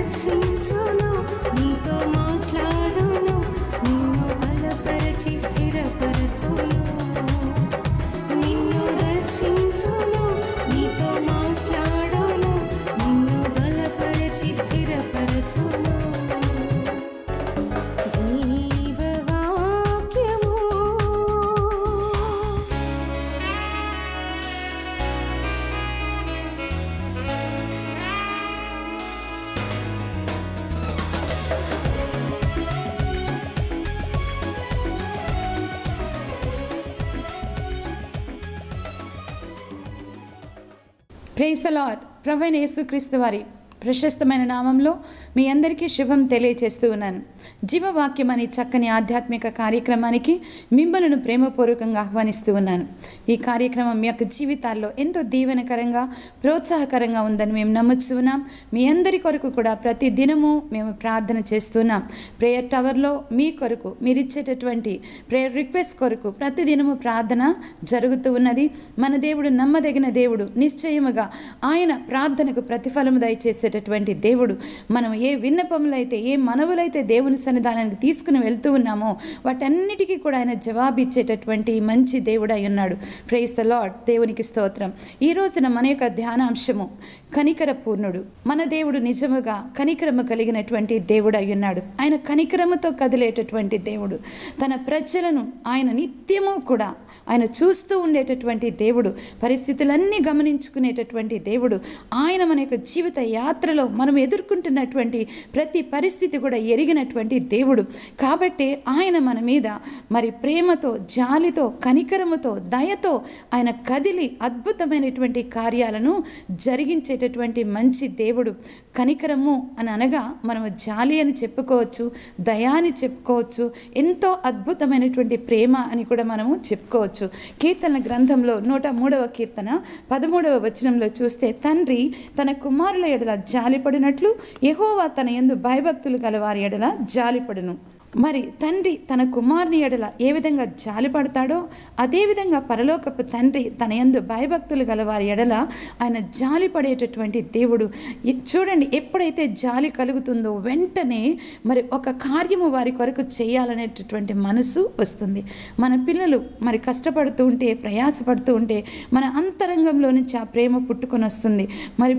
దర్శించును, నీతో మాట్లాడును, నిన్ను బలపరచి స్థిరపరచును. నిన్ను దర్శించును, నీతో మాట్లాడును, నిన్ను బలపరచి స్థిరపరచును. జీవవాక్యము ప్రైజ్ ద లార్డ్. ప్రభువైన యేసుక్రీస్తు వారి ప్రశస్తమైన నామంలో మీ అందరికీ శుభం తెలియచేస్తూ ఉన్నాను. జీవవాక్యం అనే చక్కని ఆధ్యాత్మిక కార్యక్రమానికి మిమ్మల్ని ప్రేమపూర్వకంగా ఆహ్వానిస్తూ ఉన్నాను. ఈ కార్యక్రమం మీ యొక్క జీవితాల్లో ఎంతో దీవెనకరంగా ప్రోత్సాహకరంగా ఉందని మేము నమ్ముతున్నాం. మీ అందరి కొరకు కూడా ప్రతి దినము మేము ప్రార్థన చేస్తున్నాం. ప్రేయర్ టవర్లో మీ కొరకు మీరిచ్చేటటువంటి ప్రేయర్ రిక్వెస్ట్ కొరకు ప్రతి దినము ప్రార్థన జరుగుతూ ఉన్నది. మన దేవుడు నమ్మదగిన దేవుడు. నిశ్చయముగా ఆయన ప్రార్థనకు ప్రతిఫలము దయచేసేటటువంటి దేవుడు. మనం ఏ విన్నపములైతే ఏ మనవులైతే దేవుని సన్నిధానానికి తీసుకుని వెళ్తూ ఉన్నామో వాటన్నిటికీ కూడా ఆయన జవాబిచ్చేటటువంటి మంచి దేవుడై ఉన్నాడు. Praise the lord. దేవునికి స్తోత్రం. ఈ రోజున మన యొక్క ధ్యానాంశము కనికర పూర్ణుడు. మన దేవుడు నిజముగా కనికరము కలిగినటువంటి దేవుడై ఉన్నాడు. ఆయన కనికరముతో కదిలేటటువంటి దేవుడు. తన ప్రజలను ఆయన నిత్యము కూడా ఆయన చూస్తూ ఉండేటటువంటి దేవుడు. పరిస్థితులన్నీ గమనించుకునేటటువంటి దేవుడు. ఆయన మన యొక్క జీవిత యాత్రలో మనం ఎదుర్కొంటున్నటువంటి ప్రతి పరిస్థితి కూడా ఎరిగినటువంటి దేవుడు. కాబట్టి ఆయన మన మీద మరి ప్రేమతో, జాలితో, కనికరముతో, దయతో ఆయన కదిలి అద్భుతమైనటువంటి కార్యాలను జరిగించేటటువంటి మంచి దేవుడు. కనికరము అని అనగా మనము జాలి అని చెప్పుకోవచ్చు, దయ అని చెప్పుకోవచ్చు, ఎంతో అద్భుతమైనటువంటి ప్రేమ అని కూడా మనము చెప్పుకోవచ్చు. కీర్తనల గ్రంథంలో 103వ కీర్తన 13వ వచనంలో చూస్తే, తండ్రి తన కుమారుల ఎడల జాలిపడినట్లు యెహోవా తన యందు భయభక్తులు గలవారి ఎడల జాలిపడును. మరి తండ్రి తన కుమారుని ఎడల ఏ విధంగా జాలి పడతాడో అదేవిధంగా పరలోకపు తండ్రి తన యందు భయభక్తులు గలవారి ఎడల ఆయన జాలి పడేటటువంటి దేవుడు. చూడండి, ఎప్పుడైతే జాలి కలుగుతుందో వెంటనే మరి ఒక కార్యము వారి కొరకు చేయాలనేటటువంటి మనసు వస్తుంది. మన పిల్లలు మరి కష్టపడుతూ ఉంటే, ప్రయాసపడుతూ ఉంటే మన అంతరంగంలో నుంచి ఆ ప్రేమ పుట్టుకొని వస్తుంది. మరి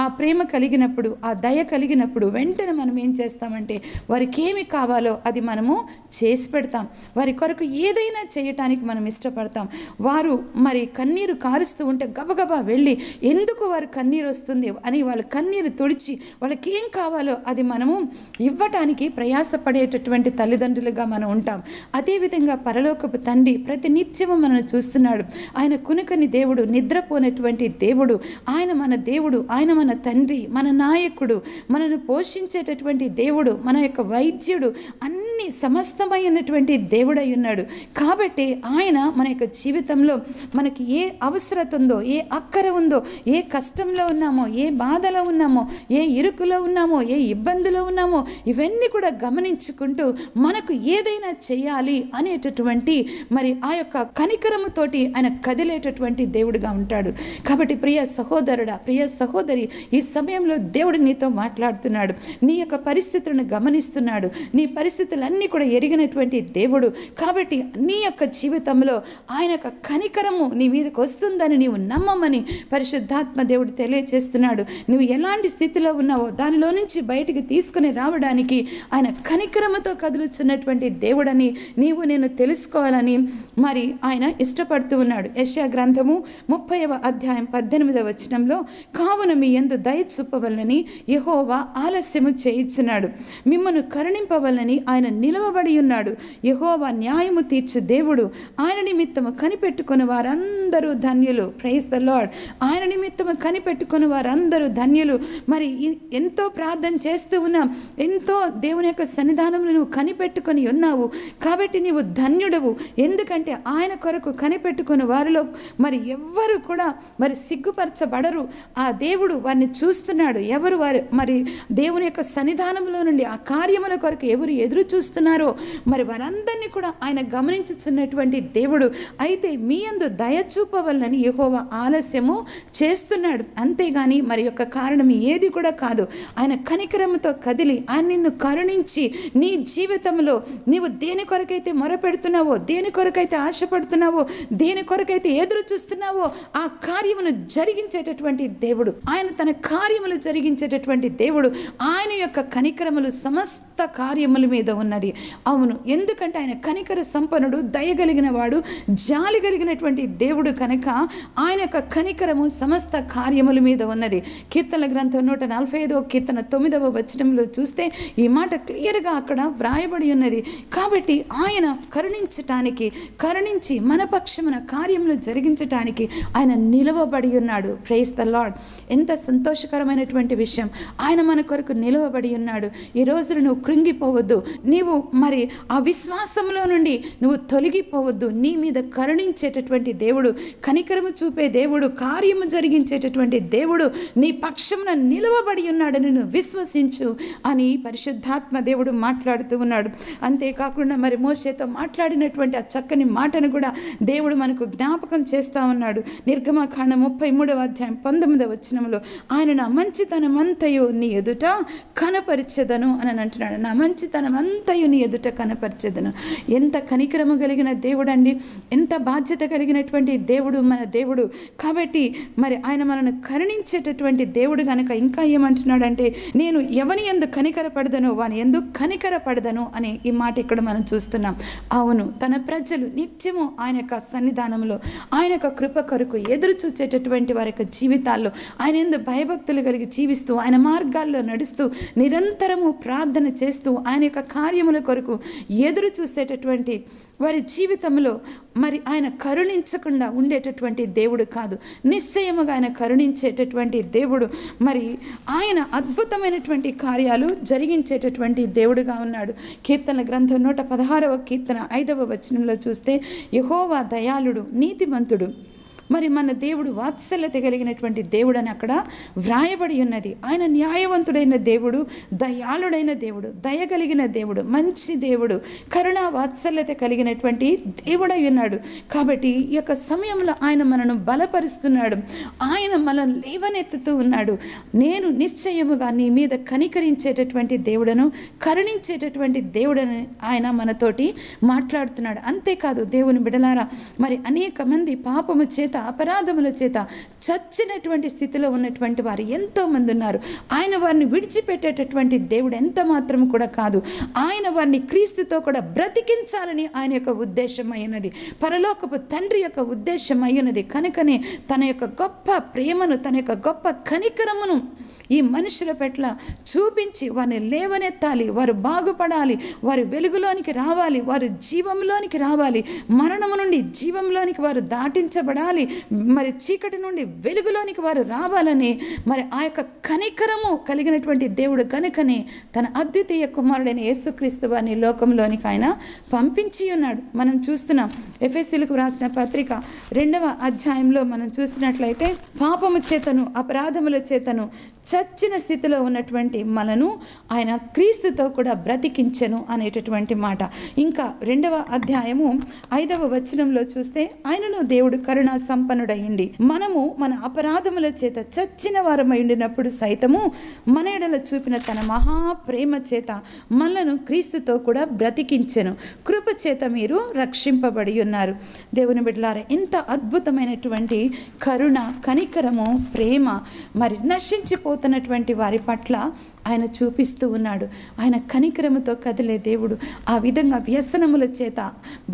ఆ ప్రేమ కలిగినప్పుడు, ఆ దయ కలిగినప్పుడు వెంటనే మనం ఏం చేస్తామంటే వారికి ఏమి కావాలో అది మనము చేసి పెడతాం. వారి కొరకు ఏదైనా చేయటానికి మనం ఇష్టపడతాం. వారు మరి కన్నీరు కారుస్తూ ఉంటే గబగబా వెళ్ళి ఎందుకు వారు కన్నీరు వస్తుంది అని వాళ్ళ కన్నీరు తుడిచి వాళ్ళకి ఏం కావాలో అది మనము ఇవ్వటానికి ప్రయాసపడేటటువంటి తల్లిదండ్రులుగా మనం ఉంటాం. అదేవిధంగా పరలోకపు తండ్రి ప్రతి నిత్యము మనల్ని చూస్తున్నాడు. ఆయన కునుకని దేవుడు, నిద్రపోనటువంటి దేవుడు. ఆయన మన దేవుడు, ఆయన మన తండ్రి, మన నాయకుడు, మనను పోషించేటటువంటి దేవుడు, మన యొక్క వైద్యుడు, అన్ని సమస్తమైనటువంటి దేవుడై ఉన్నాడు. కాబట్టి ఆయన మన యొక్క జీవితంలో మనకి ఏ అవసరత ఉందో, ఏ అక్కర ఉందో, ఏ కష్టంలో ఉన్నామో, ఏ బాధలో ఉన్నామో, ఏ ఇరుకులో ఉన్నామో, ఏ ఇబ్బందిలో ఉన్నామో ఇవన్నీ కూడా గమనించుకుంటూ మనకు ఏదైనా చేయాలి అనేటటువంటి మరి ఆ యొక్క కనికరముతోటి ఆయన కదిలేటటువంటి దేవుడుగా ఉంటాడు. కాబట్టి ప్రియ సహోదరుడా, ప్రియ సహోదరి, ఈ సమయంలో దేవుడు నీతో మాట్లాడుతున్నాడు. నీ యొక్క పరిస్థితులను గమనిస్తున్నాడు. నీ పరిస్థితులన్నీ కూడా ఎరిగినటువంటి దేవుడు. కాబట్టి నీ యొక్క జీవితంలో ఆయన యొక్క కనికరము నీ మీదకి వస్తుందని నీవు నమ్మమని పరిశుద్ధాత్మ దేవుడు తెలియచేస్తున్నాడు. నువ్వు ఎలాంటి స్థితిలో ఉన్నావో దానిలో నుంచి బయటికి తీసుకుని రావడానికి ఆయన కనికరముతో కదులుచున్నటువంటి దేవుడని నీవు నేను తెలుసుకోవాలని మరి ఆయన ఇష్టపడుతూ ఉన్నాడు. యెషయా గ్రంథము 30వ అధ్యాయం 18వ వచనంలో, కావున మీ యందు దయ చూపవలనని యెహోవా ఆలస్యము చేయించున్నాడు, మిమ్మను కరుణింపవలనని ఆయన నిలవబడి ఉన్నాడు. యెహోవా న్యాయము తీర్చు దేవుడు, ఆయన నిమిత్తము కనిపెట్టుకుని వారందరూ ధన్యులు. Praise the lord. ఆయన నిమిత్తము కనిపెట్టుకుని వారందరూ ధన్యులు. మరి ఎంతో ప్రార్థన చేస్తూ ఉన్నాం, ఎంతో దేవుని యొక్క సన్నిధానంలో నువ్వు కనిపెట్టుకొని ఉన్నావు. కాబట్టి నీవు ధన్యుడవు. ఎందుకంటే ఆయన కొరకు కనిపెట్టుకుని వారిలో మరి ఎవ్వరు కూడా మరి సిగ్గుపరచబడరు. ఆ దేవుడు వారిని చూస్తున్నాడు. ఎవరు వారు మరి దేవుని యొక్క సన్నిధానంలో నుండి ఆ కార్యముల కొరకు ఎవరు ఎదురు చూస్తున్నారో మరి వారందరినీ కూడా ఆయన గమనించుచున్నటువంటి దేవుడు. అయితే మీ యందు దయ చూపవలనని యెహోవా ఆలస్యము చేస్తున్నాడు, అంతేగాని మరి యొక్క కారణం ఏది కూడా కాదు. ఆయన కనికరంతో కదిలి ఆయన నిన్ను కరుణించి నీ జీవితంలో నీవు దేని కొరకైతే మొరపెడుతున్నావో, దేని కొరకైతే ఆశపడుతున్నావో, దేని కొరకైతే ఎదురు చూస్తున్నావో ఆ కార్యమును జరిగించేటటువంటి దేవుడు. ఆయన తన కార్యములు జరిగించేటటువంటి దేవుడు. ఆయన యొక్క కనికరములు సమస్త కార్యముల మీద ఉన్నది. అవును, ఎందుకంటే ఆయన కనికర సంపన్నుడు, దయగలిగిన వాడు, జాలి కలిగినటువంటి దేవుడు కనుక ఆయన యొక్క కనికరము సమస్త కార్యముల మీద ఉన్నది. కీర్తనల గ్రంథం 145వ కీర్తన 9వ వచనంలో చూస్తే ఈ మాట క్లియర్గా అక్కడ వ్రాయబడి ఉన్నది. కాబట్టి ఆయన కరుణించటానికి, కరుణించి మన పక్షమున కార్యములు జరిగించటానికి ఆయన నిలవబడి ఉన్నాడు. Praise the lord. ఎంత సంతోషకరమైనటువంటి విషయం. ఆయన మన కొరకు నిలవబడి ఉన్నాడు. ఈ రోజు నువ్వు కృంగిపోవద్దు, నీవు మరి ఆ విశ్వాసంలో నుండి నువ్వు తొలగిపోవద్దు. నీ మీద కరుణించేటటువంటి దేవుడు, కనికరము చూపే దేవుడు, కార్యము జరిగించేటటువంటి దేవుడు నీ పక్షమున నిలవబడి ఉన్నాడని నువ్వు విశ్వసించు అని పరిశుద్ధాత్మ దేవుడు మాట్లాడుతూ ఉన్నాడు. అంతేకాకుండా మరి మోషేతో మాట్లాడినటువంటి ఆ చక్కని మాటను కూడా దేవుడు మనకు జ్ఞాపకం చేస్తూ ఉన్నాడు. నిర్గమకాండం 33వ అధ్యాయం 19వ వచనంలో ఆయన నా మంచితనం అంతయు నీ ఎదుట కనపరిచెదను అని అంటున్నాడు. నా మంచితనం అంతయు నీ ఎదుట కనపరిచెదను. ఎంత కనికరము కలిగిన దేవుడు అండి, ఎంత బాధ్యత కలిగినటువంటి దేవుడు మన దేవుడు. కాబట్టి మరి ఆయన మనల్ని కరుణించేటటువంటి దేవుడు కనుక ఇంకా ఏమంటున్నాడంటే, నేను ఎవని యందు కనికరపడదనో వాని యందు కనికరపడదను అని ఈ మాట ఇక్కడ మనం చూస్తున్నాం. అవును, తన ప్రజలు నిత్యము ఆయన యొక్క సన్నిధానంలో, ఆయన యొక్క కృప కొరకు ఎదురు చూసేటటువంటి వారి యొక్క జీవితాల్లో ఆయన యందు భయభక్తులు కలిగి జీవిస్తూ, ఆయన మార్గాల్లో నడుస్తూ, నిరంతరము ప్రార్థన చేస్తూ, ఆయన యొక్క కార్యముల కొరకు ఎదురు చూసేటటువంటి వారి జీవితంలో మరి ఆయన కరుణించకుండా ఉండేటటువంటి దేవుడు కాదు. నిశ్చయముగా ఆయన కరుణించేటటువంటి దేవుడు. మరి ఆయన అద్భుతమైనటువంటి కార్యాలు జరిగించేటటువంటి దేవుడుగా ఉన్నాడు. కీర్తనల గ్రంథం 116వ కీర్తన 5వ వచనంలో చూస్తే యెహోవా దయాళుడు, నీతిమంతుడు, మరి మన దేవుడు వాత్సల్యత కలిగినటువంటి దేవుడు అని అక్కడ వ్రాయబడి ఉన్నది. ఆయన న్యాయవంతుడైన దేవుడు, దయాళుడైన దేవుడు, దయగలిగిన దేవుడు, మంచి దేవుడు, కరుణా వాత్సల్యత కలిగినటువంటి దేవుడై ఉన్నాడు. కాబట్టి ఈ యొక్క సమయంలో ఆయన మనను బలపరుస్తున్నాడు, ఆయన మనల్ని లేవనెత్తుతూ ఉన్నాడు. నేను నిశ్చయముగా నీ మీద కనికరించేటటువంటి దేవుడను, కరుణించేటటువంటి దేవుడని ఆయన మనతోటి మాట్లాడుతున్నాడు. అంతేకాదు దేవుని బిడలారా, మరి అనేక మంది పాపము చేత, అపరాధముల చేత చచ్చినటువంటి స్థితిలో ఉన్నటువంటి వారు ఎంతో మంది ఉన్నారు. ఆయన వారిని విడిచిపెట్టేటటువంటి దేవుడు ఎంత మాత్రం కూడా కాదు. ఆయన వారిని క్రీస్తుతో కూడా బ్రతికించాలని ఆయన యొక్క ఉద్దేశం అయినది, పరలోకపు తండ్రి యొక్క ఉద్దేశం అయినది. కనుకనే తన యొక్క గొప్ప ప్రేమను, తన యొక్క గొప్ప కనికరమును ఈ మనుషుల పట్ల చూపించి వారిని లేవనెత్తాలి, వారు బాగుపడాలి, వారు వెలుగులోనికి రావాలి, వారు జీవంలోనికి రావాలి, మరణము నుండి జీవంలోనికి వారు దాటించబడాలి, మరి చీకటి నుండి వెలుగులోనికి వారు రావాలని మరి ఆ యొక్క కనికరము కలిగినటువంటి దేవుడు కనుకనే తన అద్వితీయ కుమారుడైన యేసుక్రీస్తు వారిని లోకంలోనికి ఆయన పంపించి ఉన్నాడు. మనం చూస్తున్నాం ఎఫెసీయులకు రాసిన పత్రిక 2వ అధ్యాయంలో మనం చూసినట్లయితే, పాపము చేతను, అపరాధముల చేతను చచ్చిన స్థితిలో ఉన్నటువంటి మనను ఆయన క్రీస్తుతో కూడా బ్రతికించెను అనేటటువంటి మాట. ఇంకా 2వ అధ్యాయము 5వ వచనంలో చూస్తే, ఆయనను దేవుడు కరుణా సంపన్నుడయ్యుండి మనము మన అపరాధముల చేత చచ్చిన వారమై ఉండినప్పుడు సైతము మన ఎడల చూపిన తన మహా ప్రేమ చేత మనలను క్రీస్తుతో కూడా బ్రతికించెను, కృప చేత మీరు రక్షింపబడి ఉన్నారు. దేవుని బిడ్డలారా, ఎంత అద్భుతమైనటువంటి కరుణ, కనికరము, ప్రేమ మరి నశించిపోతున్నటువంటి వారి పట్ల ఆయన చూపిస్తూ ఉన్నాడు. ఆయన కనికరముతో కదిలే దేవుడు. ఆ విధంగా వ్యసనముల చేత,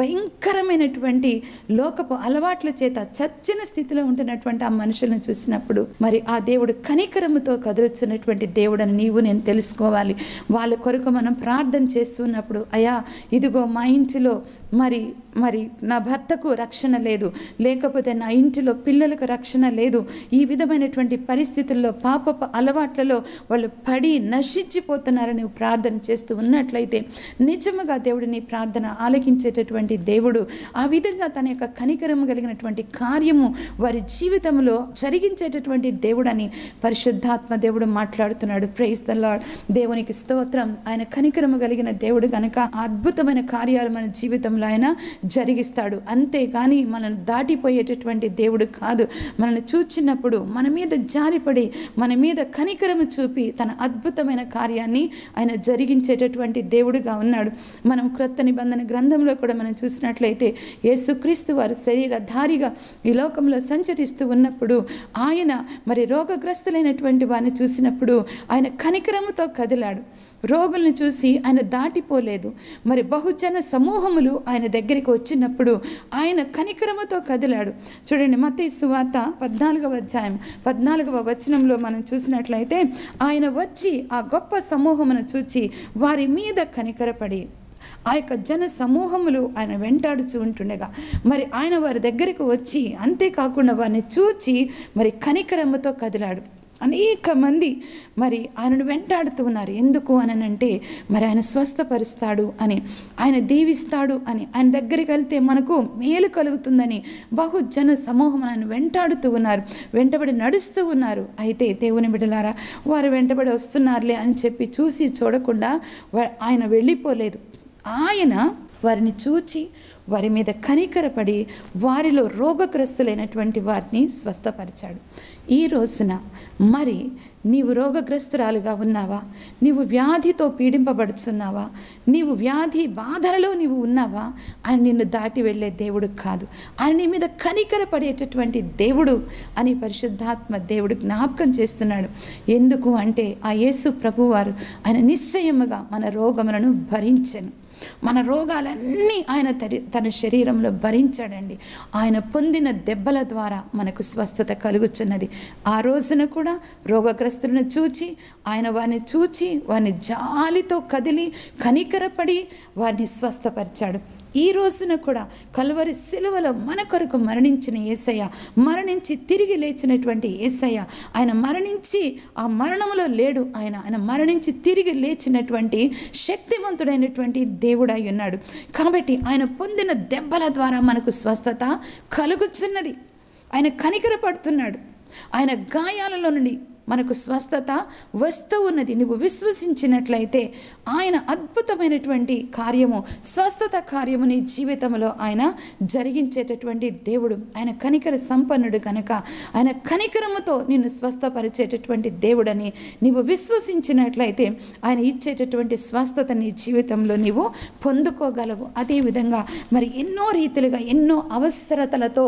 భయంకరమైనటువంటి లోకపు అలవాట్ల చేత చచ్చిన స్థితిలో ఉంటున్నటువంటి ఆ మనుషులను చూసినప్పుడు మరి ఆ దేవుడు కనికరముతో కదులుచున్నటువంటి దేవుడు అని నీవు నేను తెలుసుకోవాలి. వాళ్ళ కొరకు మనం ప్రార్థన చేస్తున్నప్పుడు, అయ్యా ఇదిగో మా ఇంటిలో మరి మరి నా భర్తకు రక్షణ లేదు, లేకపోతే నా ఇంటిలో పిల్లలకు రక్షణ లేదు, ఈ విధమైనటువంటి పరిస్థితుల్లో పాపపు అలవాట్లలో వాళ్ళు పడి నశించిపోతున్నారని నువ్వు ప్రార్థన చేస్తూ ఉన్నట్లయితే నిజముగా దేవుడు నీ ప్రార్థన ఆలకించేటటువంటి దేవుడు. ఆ విధంగా తన యొక్క కనికరము కలిగినటువంటి కార్యము వారి జీవితంలో జరిగించేటటువంటి దేవుడని పరిశుద్ధాత్మ దేవుడు మాట్లాడుతున్నాడు. Praise the lord. దేవునికి స్తోత్రం. ఆయన కనికరము కలిగిన దేవుడు కనుక అద్భుతమైన కార్యాలు మన జీవితంలో ఆయన జరిగిస్తాడు. అంతేగాని మనల్ని దాటిపోయేటటువంటి దేవుడు కాదు. మనల్ని చూచినప్పుడు మన మీద జారిపడి మన మీద కనికరము చూపి తన అద్భుతమైన కార్యాన్ని ఆయన జరిగించేటటువంటి దేవుడుగా ఉన్నాడు. మనం క్రొత్త నిబంధన గ్రంథంలో కూడా మనం చూసినట్లయితే యేసుక్రీస్తు వారు శరీరధారిగా ఈ లోకంలో సంచరిస్తూ ఉన్నప్పుడు ఆయన మరి రోగగ్రస్తులైనటువంటి వారిని చూసినప్పుడు ఆయన కనికరముతో కదిలాడు. రోగుల్ని చూసి ఆయన దాటిపోలేదు. మరి బహుజన సమూహములు ఆయన దగ్గరికి వచ్చినప్పుడు ఆయన కనికరముతో కదిలాడు. చూడండి, మత్తయి సువార్త 14వ అధ్యాయం 14వ వచనంలో మనం చూసినట్లయితే ఆయన వచ్చి ఆ గొప్ప సమూహమును చూచి వారి మీద కనికరపడి ఆ యొక్క జన సమూహములు ఆయన వెంటాడుచూ ఉంటుండగా మరి ఆయన వారి దగ్గరికి వచ్చి అంతేకాకుండా వారిని చూచి మరి కనికరముతో కదిలాడు. అనేక మంది మరి ఆయనను వెంటాడుతూ ఉన్నారు. ఎందుకు అనంటే మరి ఆయన స్వస్థపరుస్తాడు అని, ఆయన దీవిస్తాడు అని, ఆయన దగ్గరికి వెళ్తే మనకు మేలు కలుగుతుందని బహుజన సమూహం ఆయన వెంటాడుతూ ఉన్నారు, వెంటబడి నడుస్తూ ఉన్నారు. అయితే దేవుని బిడ్డలారా, వారు వెంటబడి వస్తున్నారులే అని చెప్పి చూసి చూడకుండా ఆయన వెళ్ళిపోలేదు. ఆయన వారిని చూచి వారి మీద కనికరపడి వారిలో రోగగ్రస్తులైనటువంటి వారిని స్వస్థపరిచాడు. ఈ రోజున మరి నీవు రోగగ్రస్తురాలుగా ఉన్నావా? నీవు వ్యాధితో పీడింపబడుచున్నావా? నీవు వ్యాధి బాధలలో నీవు ఉన్నావా? ఆయన నిన్ను దాటి వెళ్ళే దేవుడు కాదు. ఆయన నీ మీద కనికరపడేటటువంటి దేవుడు అని పరిశుద్ధాత్మ దేవుడు జ్ఞాపకం చేస్తున్నాడు. ఎందుకు అంటే ఆ యేసు ప్రభువారు ఆయన నిశ్చయముగా మన రోగములను భరించెను. మన రోగాలన్నీ ఆయన తన శరీరంలో భరించాడండి. ఆయన పొందిన దెబ్బల ద్వారా మనకు స్వస్థత కలుగుచున్నది. ఆ రోజున కూడా రోగగ్రస్తులను చూచి ఆయన వారిని చూచి వారిని జాలితో కదిలి కనికరపడి వారిని స్వస్థపరిచాడు. ఈ రోజున కూడా కల్వరి సిలువలో మన కొరకు మరణించిన యేసయ్య, మరణించి తిరిగి లేచినటువంటి యేసయ్య, ఆయన మరణించి ఆ మరణములో లేడు. ఆయన మరణించి తిరిగి లేచినటువంటి శక్తివంతుడైనటువంటి దేవుడై ఉన్నాడు. కాబట్టి ఆయన పొందిన దెబ్బల ద్వారా మనకు స్వస్థత కలుగుచున్నది. ఆయన కనికరపడుతున్నాడు. ఆయన గాయాలలో నుండి మనకు స్వస్థత వస్తూ ఉన్నది. నువ్వు విశ్వసించినట్లయితే ఆయన అద్భుతమైనటువంటి కార్యము, స్వస్థత కార్యము నీ జీవితంలో ఆయన జరిగించేటటువంటి దేవుడు. ఆయన కనికర సంపన్నుడు కనుక ఆయన కనికరముతో నిన్ను స్వస్థపరిచేటటువంటి దేవుడని నీవు విశ్వసించినట్లయితే ఆయన ఇచ్చేటటువంటి స్వస్థత నీ జీవితంలో నీవు పొందుకోగలవు. అదేవిధంగా మరి ఎన్నో రీతిలుగా ఎన్నో అవసరతలతో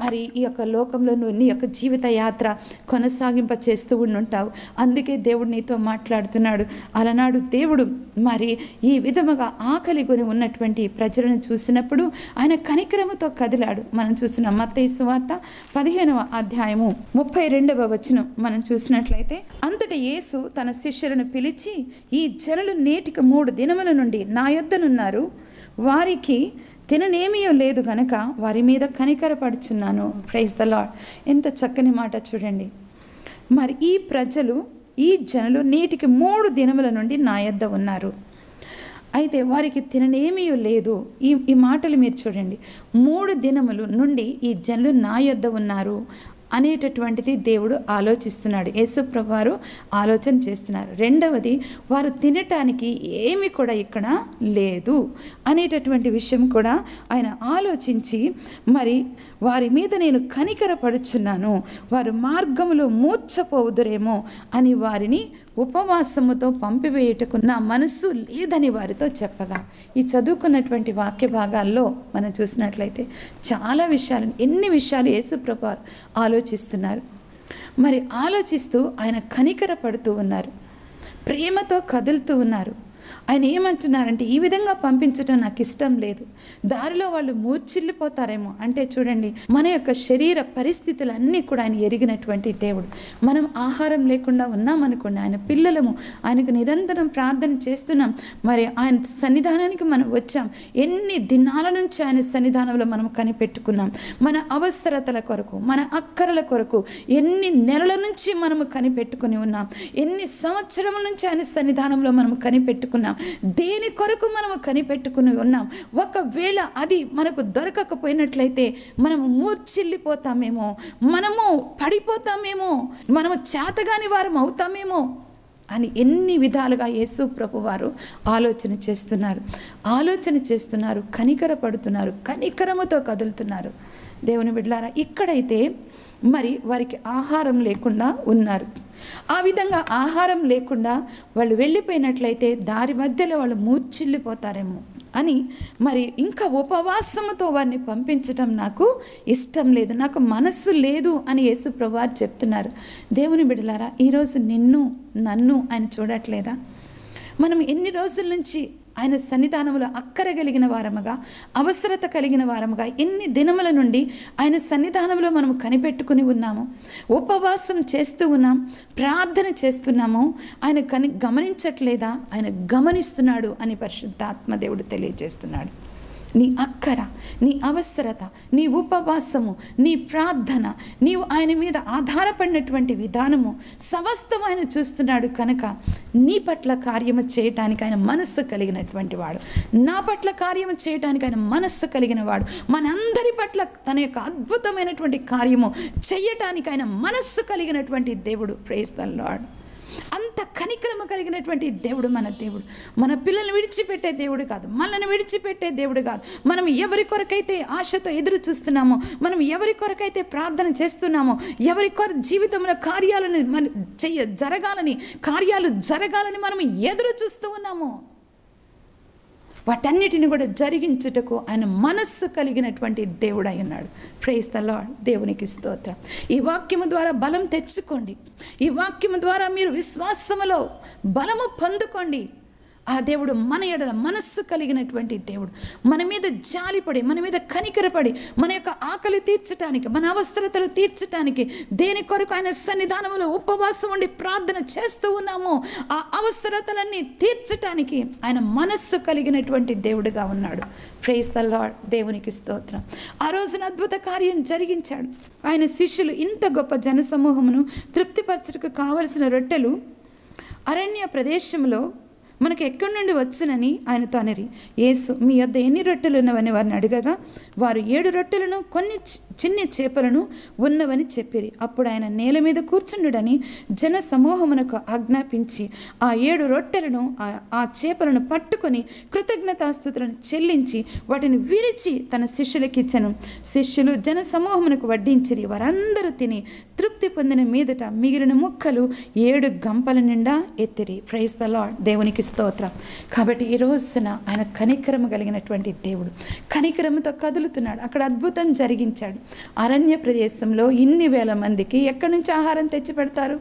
మరి ఈ యొక్క లోకంలో నువ్వు నీ యొక్క జీవిత యాత్ర కొనసాగింప చేస్తూ ఉంటావు. అందుకే దేవుడు నీతో మాట్లాడుతున్నాడు. అలనాడు దేవుడు మరి ఈ విధముగా ఆకలి కొని ఉన్నటువంటి ప్రజలను చూసినప్పుడు ఆయన కనికరముతో కదిలాడు. మనం చూసిన మత్తయి సువార్త 15వ అధ్యాయము 32వ వచనం మనం చూసినట్లయితే, అంతటా యేసు తన శిష్యులను పిలిచి, ఈ జనులు నేటికి 3 దినముల నుండి నా యొద్దనున్నారు, వారికి తిననేమీయో లేదు గనక వారి మీద కనికరపడుచున్నాను. Praise the lord. ఎంత చక్కని మాట చూడండి. మరి ఈ ప్రజలు, ఈ జనులు నేటికి 3 దినముల నుండి నా యొద్ద ఉన్నారు, అయితే వారికి తిననేమీ లేదు. ఈ మాటలు మీరు చూడండి. 3 దినముల నుండి ఈ జనులు నా యొద్ద ఉన్నారు అనేటటువంటిది దేవుడు ఆలోచిస్తున్నాడు. యేసు ప్రభువారు ఆలోచన చేస్తున్నారు. రెండవది, వారు తినటానికి ఏమి కూడా ఇక్కడ లేదు అనేటటువంటి విషయం కూడా ఆయన ఆలోచించి మరి వారి మీద నేను కనికరపడుచున్నాను, వారు మార్గములో మూర్ఛపోవుదురేమో అని వారిని ఉపవాసముతో పంపివేయుటకు నా మనస్సు లేదని వారితో చెప్పగా. ఈ చదువుకున్నటువంటి వాక్య భాగాల్లో మనం చూసినట్లయితే చాలా విషయాలు, ఎన్ని విషయాలు యేసు ప్రభువారు ఆలోచిస్తున్నారు. మరి ఆలోచిస్తూ ఆయన కనికర పడుతూ ఉన్నారు, ప్రేమతో కదులుతూ ఉన్నారు. ఆయన ఏమంటున్నారంటే, ఈ విధంగా పంపించటం నాకు ఇష్టం లేదు, దారిలో వాళ్ళు మూర్చిల్లిపోతారేమో. అంటే చూడండి, మన యొక్క శరీర పరిస్థితులన్నీ కూడా ఆయన ఎరిగినటువంటి దేవుడు. మనం ఆహారం లేకుండా ఉన్నామనుకోండి, ఆయన పిల్లలము, ఆయనకు నిరంతరం ప్రార్థన చేస్తున్నాం, మరి ఆయన సన్నిధానానికి మనం వచ్చాం. ఎన్ని దినాల నుంచి ఆయన సన్నిధానంలో మనం కనిపెట్టుకున్నాం. మన అవసరతల కొరకు, మన అక్కరల కొరకు ఎన్ని నెలల నుంచి మనము కనిపెట్టుకుని ఉన్నాం. ఎన్ని సంవత్సరముల నుంచి ఆయన సన్నిధానంలో మనం కనిపెట్టుకున్నాం. దేని కొరకు మనము కనిపెట్టుకుని ఉన్నాం. ఒకవేళ అది మనకు దొరకకపోయినట్లయితే మనము మూర్చిల్లిపోతామేమో, మనము పడిపోతామేమో, మనము చేతగాని వారం అవుతామేమో అని ఎన్ని విధాలుగా యేసు ప్రభు వారు ఆలోచన చేస్తున్నారు, కనికరపడుతున్నారు, కనికరముతో కదులుతున్నారు. దేవుని బిడ్డలారా, ఇక్కడైతే మరి వారికి ఆహారం లేకుండా ఉన్నారు. ఆ విధంగా ఆహారం లేకుండా వాళ్ళు వెళ్ళిపోయినట్లయితే దారి మధ్యలో వాళ్ళు మూర్చిల్లిపోతారేమో అని మరి ఇంకా ఉపవాసముతో వారిని పంపించటం నాకు ఇష్టం లేదు, నాకు మనస్సు లేదు అని యేసు ప్రభువారు చెప్తున్నారు. దేవుని బిడ్డలారా, ఈరోజు నన్ను ఆయన చూడట్లేదా? మనం ఎన్ని రోజుల నుంచి ఆయన సన్నిధానంలో అక్కర కలిగిన వారముగా, అవసరత కలిగిన వారముగా ఎన్ని దినముల నుండి ఆయన సన్నిధానంలో మనం కనిపెట్టుకుని ఉన్నాము, ఉపవాసం చేస్తూ ఉన్నాం, ప్రార్థన చేస్తున్నాము. ఆయన గమనించట్లేదా? ఆయన గమనిస్తున్నాడు అని పరిశుద్ధాత్మ దేవుడు తెలియజేస్తున్నాడు. నీ అక్కర, నీ అవసరత, నీ ఉపవాసము, నీ ప్రార్థన, నీవు ఆయన మీద ఆధారపడినటువంటి విధానము సమస్తం ఆయన చూస్తున్నాడు. కనుక నీ పట్ల కార్యము చేయటానికి ఆయన మనస్సు కలిగినటువంటి వాడు, నా పట్ల కార్యము చేయటానికి ఆయన మనస్సు కలిగిన వాడు, మనందరి పట్ల తన యొక్క అద్భుతమైనటువంటి కార్యము చేయటానికి ఆయన మనస్సు కలిగినటువంటి దేవుడు. Praise the lord. అంత కనికరము కలిగినటువంటి దేవుడు మన దేవుడు. మన పిల్లల్ని విడిచిపెట్టే దేవుడు కాదు, మనల్ని విడిచిపెట్టే దేవుడు కాదు. మనం ఎవరి కొరకైతే ఆశతో ఎదురు చూస్తున్నామో, మనం ఎవరి కొరకైతే ప్రార్థన చేస్తున్నామో, ఎవరి జీవితంలో కార్యాలను జరగాలని, కార్యాలు జరగాలని మనం ఎదురు చూస్తూ ఉన్నామో, వాటన్నిటిని కూడా జరిగించుటకు ఆయన మనస్సు కలిగినటువంటి దేవుడు అయి ఉన్నాడు. Praise the lord. దేవునికి స్తోత్రం. ఈ వాక్యము ద్వారా బలం తెచ్చుకోండి. ఈ వాక్యము ద్వారా మీరు విశ్వాసములో బలము పొందుకోండి. ఆ దేవుడు మన ఎడల మనస్సు కలిగినటువంటి దేవుడు. మన మీద జాలిపడి, మన మీద కనికరపడి, మన యొక్క ఆకలి తీర్చడానికి, మన అవసరతలు తీర్చడానికి, దేని కొరకు ఆయన సన్నిధానంలో ఉపవాసం ఉండి ప్రార్థన చేస్తూ ఉన్నామో ఆ అవసరతలన్నీ తీర్చడానికి ఆయన మనస్సు కలిగినటువంటి దేవుడుగా ఉన్నాడు. Praise the lord. దేవునికి స్తోత్రం. ఆ రోజున అద్భుత కార్యం జరిగించాడు. ఆయన శిష్యులు ఇంత గొప్ప జనసమూహమును తృప్తిపరచుటకు కావలసిన రొట్టెలు అరణ్య ప్రదేశంలో మనకు ఎక్కడి నుండి వచ్చునని ఆయనతో అనిరి. యేసు, మీ వద్ద ఎన్ని రొట్టెలు ఉన్నవని వారిని అడగగా వారు 7 రొట్టెలను కొన్ని చిన్ని చేపలను ఉన్నవని చెప్పిరి. అప్పుడు ఆయన నేల మీద కూర్చుండుడని జన సమూహమునకు ఆజ్ఞాపించి ఆ 7 రొట్టెలను ఆ చేపలను పట్టుకొని కృతజ్ఞతాస్తుతులను చెల్లించి వాటిని విరిచి తన శిష్యులకు ఇచ్చెను. శిష్యులు జన సమూహమునకు వడ్డించిరి. వారందరూ తిని తృప్తి పొందిన మీదట మిగిలిన ముక్కలు 7 గంపల నిండా ఎత్తిరి. Praise the lord. దేవునికి స్తోత్రం. కాబట్టి ఈ రోజున ఆయన కనికరము కలిగినటువంటి దేవుడు, కనికరముతో కదులుతున్నాడు. అక్కడ అద్భుతం జరిగించాడు. అరణ్య ప్రదేశంలో ఇన్ని వేల మందికి ఎక్కడి నుంచి ఆహారం తెచ్చి పెడతారు?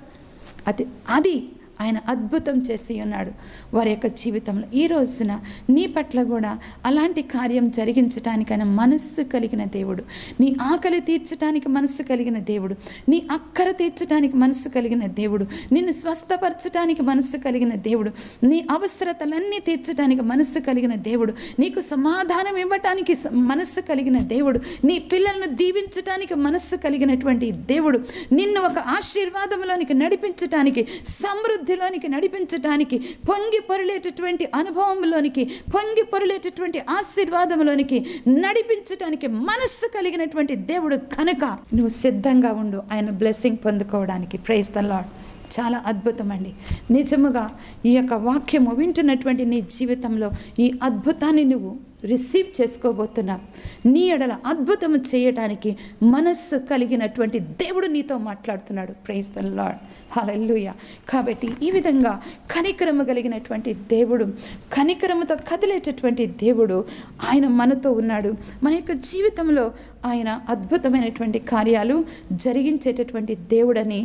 అది ఆయన అద్భుతం చేసి ఉన్నాడు వారి యొక్క జీవితంలో. ఈ రోజున నీ పట్ల కూడా అలాంటి కార్యం జరిగించడానికి ఆయన మనస్సు కలిగిన దేవుడు. నీ ఆకలి తీర్చడానికి మనస్సు కలిగిన దేవుడు, నీ అక్కర తీర్చడానికి మనస్సు కలిగిన దేవుడు, నిన్ను స్వస్థపరచడానికి మనస్సు కలిగిన దేవుడు, నీ అవసరతలన్నీ తీర్చడానికి మనస్సు కలిగిన దేవుడు, నీకు సమాధానం ఇవ్వటానికి మనస్సు కలిగిన దేవుడు, నీ పిల్లలను దీవించటానికి మనస్సు కలిగినటువంటి దేవుడు, నిన్ను ఒక ఆశీర్వాదంలోనికి నడిపించటానికి, సమృద్ధిలోనికి నడిపించటానికి, పొంగి పొరలేటటువంటి అనుభవంలోనికి, పొంగి పొరలేటటువంటి ఆశీర్వాదంలోనికి నడిపించటానికి మనస్సు కలిగినటువంటి దేవుడు. కనుక నువ్వు సిద్ధంగా ఉండు ఆయన బ్లెస్సింగ్ పొందుకోవడానికి. Praise the lord. చాలా అద్భుతం అండి. నిజముగా ఈ యొక్క వాక్యము వింటున్నటువంటి నీ జీవితంలో ఈ అద్భుతాన్ని నువ్వు రిసీవ్ చేసుకోబోతున్నావు. నీ ఎడల అద్భుతం చేయటానికి మనస్సు కలిగినటువంటి దేవుడు నీతో మాట్లాడుతున్నాడు. ప్రైజ్ ద లార్డ్, హల్లెలూయా. కాబట్టి ఈ విధంగా కనికరము కలిగినటువంటి దేవుడు, కనికరముతో కదిలేటటువంటి దేవుడు ఆయన మనతో ఉన్నాడు. మన యొక్క జీవితంలో ఆయన అద్భుతమైనటువంటి కార్యాలు జరిగించేటటువంటి దేవుడని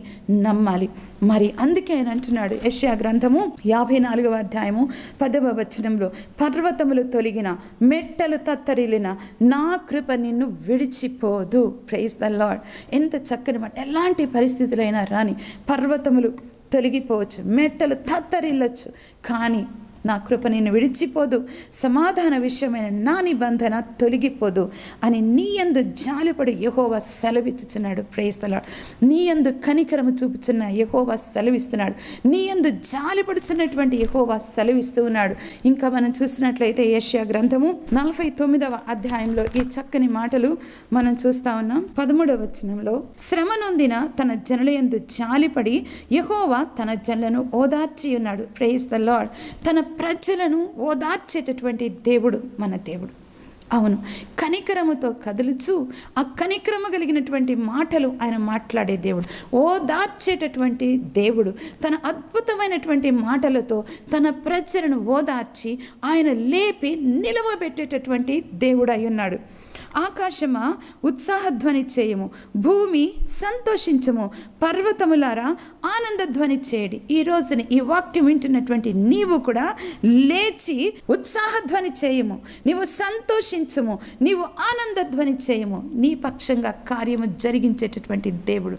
నమ్మాలి. మరి అందుకే ఆయన అంటున్నాడు, యెషయా గ్రంథము 54వ అధ్యాయము 10వ వచనంలో, పర్వతములు తొలగిన, మెట్టలు తత్తరిల్లిన, నా కృప నిన్ను విడిచిపోదు. Praise the lord. ఎంత చక్కని మాట. ఎలాంటి పరిస్థితులైనా రాని, పర్వతములు తొలగిపోవచ్చు, మెట్టలు తత్తరిల్లొచ్చు, కానీ నా కృప నిన్ను విడిచిపోదు, సమాధాన విషయమైన నా నిబంధన తొలగిపోదు అని నీ యందు జాలిపడి యెహోవా సెలవిచ్చుచున్నాడు. Praise the lord. నీ యందు కనికరము చూపుచున్న యెహోవా సెలవిస్తున్నాడు. నీ యందు జాలిపడుచున్నటువంటి యెహోవా సెలవిస్తూ ఉన్నాడు. ఇంకా మనం చూసినట్లయితే యెషయా గ్రంథము 49వ అధ్యాయంలో ఈ చక్కని మాటలు మనం చూస్తా ఉన్నాం. 13వ వచనంలో, శ్రమ నొందిన తన జనుల యందు జాలిపడి యెహోవా తన జనులను ఓదార్చి ఉన్నాడు. Praise the lord. తన ప్రజలను ఓదార్చేటటువంటి దేవుడు మన దేవుడు. అవును, కనికరముతో కదులుచు ఆ కనికరము కలిగినటువంటి మాటలు ఆయన మాట్లాడే దేవుడు, ఓదార్చేటటువంటి దేవుడు. తన అద్భుతమైనటువంటి మాటలతో తన ప్రజలను ఓదార్చి ఆయన లేపి నిలవబెట్టేటటువంటి దేవుడు అయి ఉన్నాడు. ఆకాశమా ఉత్సాహధ్వని చేయము, భూమి సంతోషించము, పర్వతములారా ఆనందధ్వని చేయడి. ఈ రోజున ఈ వాక్యం వింటున్నటువంటి నీవు కూడా లేచి ఉత్సాహధ్వని చేయము, నీవు సంతోషించము, నీవు ఆనందధ్వని చేయము. నీ పక్షంగా కార్యము జరిగించేటటువంటి దేవుడు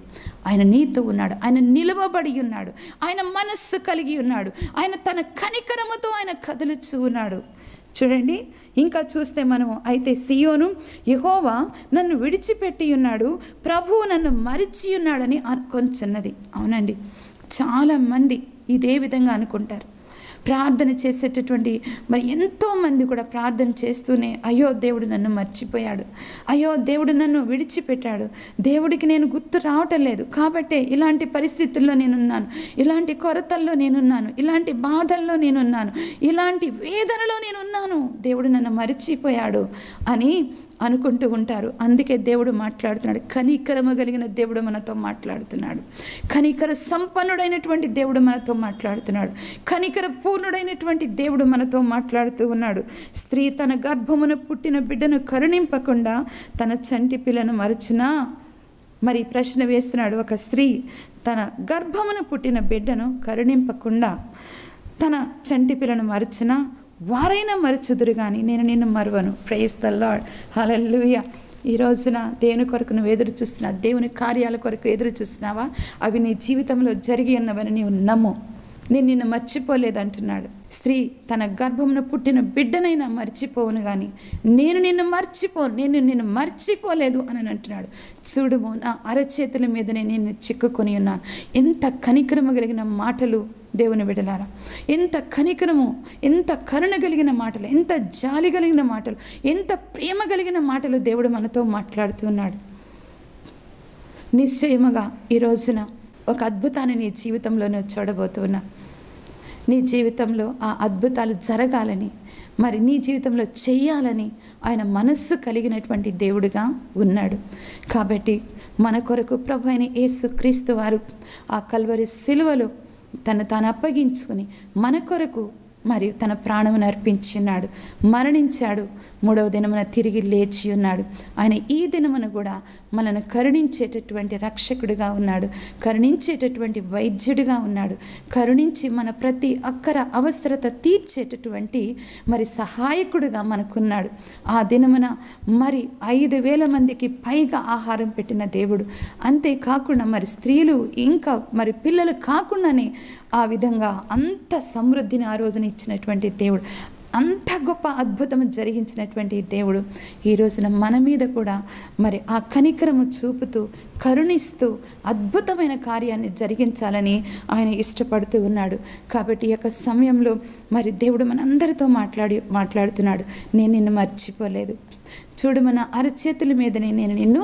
ఆయన నీతో ఉన్నాడు. ఆయన నిలవబడి ఉన్నాడు. ఆయన మనస్సు కలిగి ఉన్నాడు. ఆయన తన కనికరముతో ఆయన కదులుచూ ఉన్నాడు. చూడండి, ఇంకా చూస్తే మనము, అయితే సియోను, యెహోవా నన్ను విడిచిపెట్టి ఉన్నాడు, ప్రభువు నన్ను మరిచి ఉన్నాడని అనుకొంచున్నది. అవునండి, చాలామంది ఇదే విధంగా అనుకుంటారు. ప్రార్థన చేసేటటువంటి మరి ఎంతోమంది కూడా ప్రార్థన చేస్తూనే, అయ్యో దేవుడు నన్ను మర్చిపోయాడు, అయ్యో దేవుడు నన్ను విడిచిపెట్టాడు, దేవుడికి నేను గుర్తు రావటం లేదు, కాబట్టే ఇలాంటి పరిస్థితుల్లో నేనున్నాను, ఇలాంటి కొరతల్లో నేనున్నాను, ఇలాంటి బాధల్లో నేనున్నాను, ఇలాంటి వేదనలో నేనున్నాను, దేవుడు నన్ను మర్చిపోయాడు అని అనుకుంటూ ఉంటారు. అందుకే దేవుడు మాట్లాడుతున్నాడు. కనికరము కలిగిన దేవుడు మనతో మాట్లాడుతున్నాడు. కనికర సంపన్నుడైనటువంటి దేవుడు మనతో మాట్లాడుతున్నాడు. కనికర పూర్ణుడైనటువంటి దేవుడు మనతో మాట్లాడుతూ ఉన్నాడు. స్త్రీ తన గర్భమున పుట్టిన బిడ్డను కరుణింపకుండా తన చంటి పిల్లను మరచునా? మరి ప్రశ్న వేస్తున్నాడు. ఒక స్త్రీ తన గర్భమున పుట్టిన బిడ్డను కరుణింపకుండా తన చంటి పిల్లను మరచునా? వారైనా మరచుదురు కానీ నేను నిన్ను మరువను. ప్రైజ్ ద లార్డ్, హల్లెలూయా. ఈ రోజున దేవుని కొరకు నువ్వు ఎదురు చూస్తున్నావు, దేవుని కార్యాల కొరకు ఎదురు చూస్తున్నావా? అవి నీ జీవితంలో జరిగి ఉన్నవని నీవు నమ్ము. నేను నిన్ను మర్చిపోలేదు అంటున్నాడు. స్త్రీ తన గర్భమున పుట్టిన బిడ్డనైనా మర్చిపోవును కానీ నేను నిన్ను మర్చిపోలేదు అని అంటున్నాడు. చూడుము, నా అరచేతుల మీదనే నేను చిక్కుకొని ఉన్నాను. ఎంత కనికరము కలిగిన మాటలు దేవుని బిడ్డలారా! ఎంత కనికరము, ఎంత కరుణ కలిగిన మాటలు, ఎంత జాలి కలిగిన మాటలు, ఎంత ప్రేమ కలిగిన మాటలు దేవుడు మనతో మాట్లాడుతున్నాడు. నిశ్చయముగా ఈ రోజున ఒక అద్భుతాన్ని నీ జీవితంలో నువ్వు చూడబోతున్నా. నీ జీవితంలో ఆ అద్భుతాలు జరగాలని, మరి నీ జీవితంలో చెయ్యాలని ఆయన మనస్సు కలిగినటువంటి దేవుడిగా ఉన్నాడు. కాబట్టి మన కొరకు ప్రభు అయిన యేసుక్రీస్తు వారు ఆ కల్వరి సిలువలో తను తాను అప్పగించుకుని మన కొరకు మరి తన ప్రాణమును అర్పించున్నాడు, మరణించాడు, మూడవ దినమున తిరిగి లేచి ఉన్నాడు. ఆయన ఈ దినమును కూడా మనను కరుణించేటటువంటి రక్షకుడిగా ఉన్నాడు, కరుణించేటటువంటి వైద్యుడిగా ఉన్నాడు, కరుణించి మన ప్రతి అక్కర అవసరత తీర్చేటటువంటి మరి సహాయకుడిగా మనకున్నాడు. ఆ దినమున మరి 5,000 మందికి పైగా ఆహారం పెట్టిన దేవుడు. అంతేకాకుండా మరి స్త్రీలు ఇంకా మరి పిల్లలు కాకుండానే ఆ విధంగా అంత సమృద్ధిని ఆ రోజున ఇచ్చినటువంటి దేవుడు, అంత గొప్ప అద్భుతం జరిగించినటువంటి దేవుడు ఈ రోజున మన మీద కూడా మరి ఆ కనికరము చూపుతూ కరుణిస్తూ అద్భుతమైన కార్యాన్ని జరిగించాలని ఆయన ఇష్టపడుతూ ఉన్నాడు. కాబట్టి ఈ యొక్క సమయంలో మరి దేవుడు మనందరితో మాట్లాడుతున్నాడు. నేను నిన్ను మర్చిపోలేదు. చూడు, మన అరచేతుల మీదనే నేను నిన్ను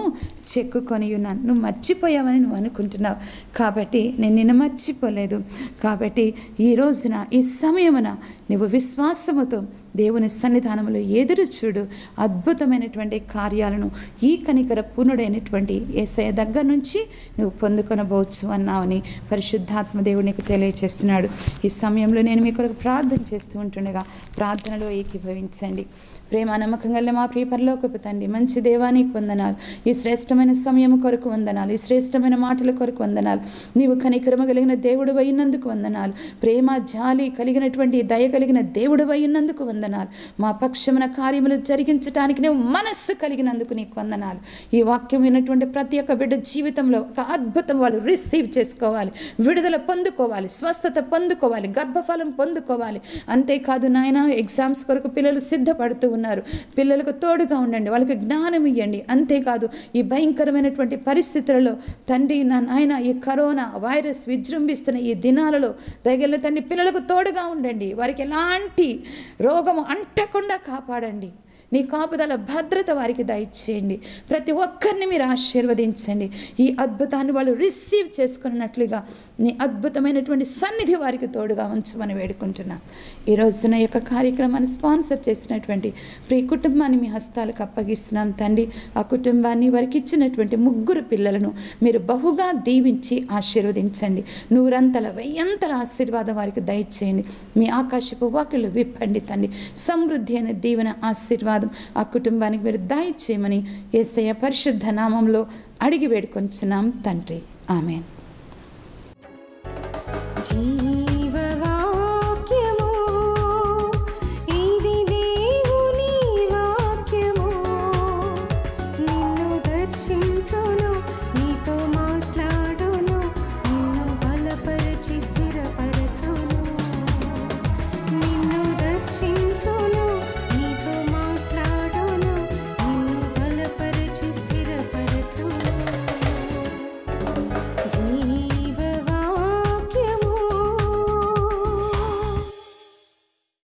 చెక్కుకొని ఉన్నాను. నువ్వు మర్చిపోయావని నువ్వు అనుకుంటున్నావు, కాబట్టి నేను నిన్ను మర్చిపోలేదు. కాబట్టి ఈ రోజున ఈ సమయమున నువ్వు విశ్వాసముతో దేవుని సన్నిధానంలో ఎదురు చూడు. అద్భుతమైనటువంటి కార్యాలను ఈ కనికర పూర్ణుడైనటువంటి యేసయ్య దగ్గర నుంచి నువ్వు పొందుకొనబోవచ్చు అన్నావని పరిశుద్ధాత్మ దేవుడు నీకు తెలియచేస్తున్నాడు. ఈ సమయంలో నేను మీ కొరకు ప్రార్థన చేస్తూ ఉంటుండగా ప్రార్థనలో ఏకీభవించండి. ప్రేమ నమ్మకం గల మా ప్రియ పరలోకపు తండ్రి, మంచి దేవానికి వందనాలు. ఈ శ్రేష్టమైన సమయం కొరకు వందనాలు. ఈ శ్రేష్టమైన మాటల కొరకు వందనాలు. నీవు కనికరమ కలిగిన దేవుడు అయినందుకు వందనాలు. ప్రేమ జాలి కలిగినటువంటి దయ కలిగిన దేవుడు అయినందుకు వందనాలు. మా పక్షమున కార్యములు జరిగించడానికి నువ్వు మనస్సు కలిగినందుకు నీకు వందనాలు. ఈ వాక్యం విన్నటువంటి ప్రతి ఒక్క బిడ్డ జీవితంలో ఒక అద్భుతం వాళ్ళు రిసీవ్ చేసుకోవాలి, విడుదల పొందుకోవాలి, స్వస్థత పొందుకోవాలి, గర్భఫలం పొందుకోవాలి. అంతేకాదు నాయన, ఎగ్జామ్స్ కొరకు పిల్లలు సిద్ధపడుతూ ఉన్నారు. పిల్లలకు తోడుగా ఉండండి, వాళ్ళకి జ్ఞానం ఇవ్వండి. అంతేకాదు ఈ భయంకరమైనటువంటి పరిస్థితులలో తండ్రి నా నాయన, ఈ కరోనా వైరస్ విజృంభిస్తున్న ఈ దినాలలో దయగల తండ్రి పిల్లలకు తోడుగా ఉండండి. వారికి ఎలాంటి రోగము అంటకుండా కాపాడండి. నీ కాపుదల భద్రత వారికి దయచేయండి. ప్రతి ఒక్కరిని మీరు ఆశీర్వదించండి. ఈ అద్భుతాన్ని వాళ్ళు రిసీవ్ చేసుకున్నట్లుగా నీ అద్భుతమైనటువంటి సన్నిధి వారికి తోడుగా ఉంచమని వేడుకుంటున్నాం. ఈ రోజున యొక్క కార్యక్రమాన్ని స్పాన్సర్ చేసినటువంటి ప్రియ కుటుంబాన్ని మీ హస్తాలకు అప్పగిస్తున్నాం తండ్రి. ఆ కుటుంబాన్ని వారికి ఇచ్చినటువంటి 3 పిల్లలను మీరు బహుగా దీవించి ఆశీర్వదించండి. 100 వెయ్యంతల ఆశీర్వాదం వారికి దయచేయండి. మీ ఆకాశపు వాకిళ్ళు విప్పండి తండ్రి. సమృద్ధి అనే దీవెన ఆశీర్వాదం ఆ కుటుంబానికి మీరు దయచేయమని యేసయ్య పరిశుద్ధ నామంలో అడిగి వేడుకొంచున్నాం తండ్రి. ఆమేన్.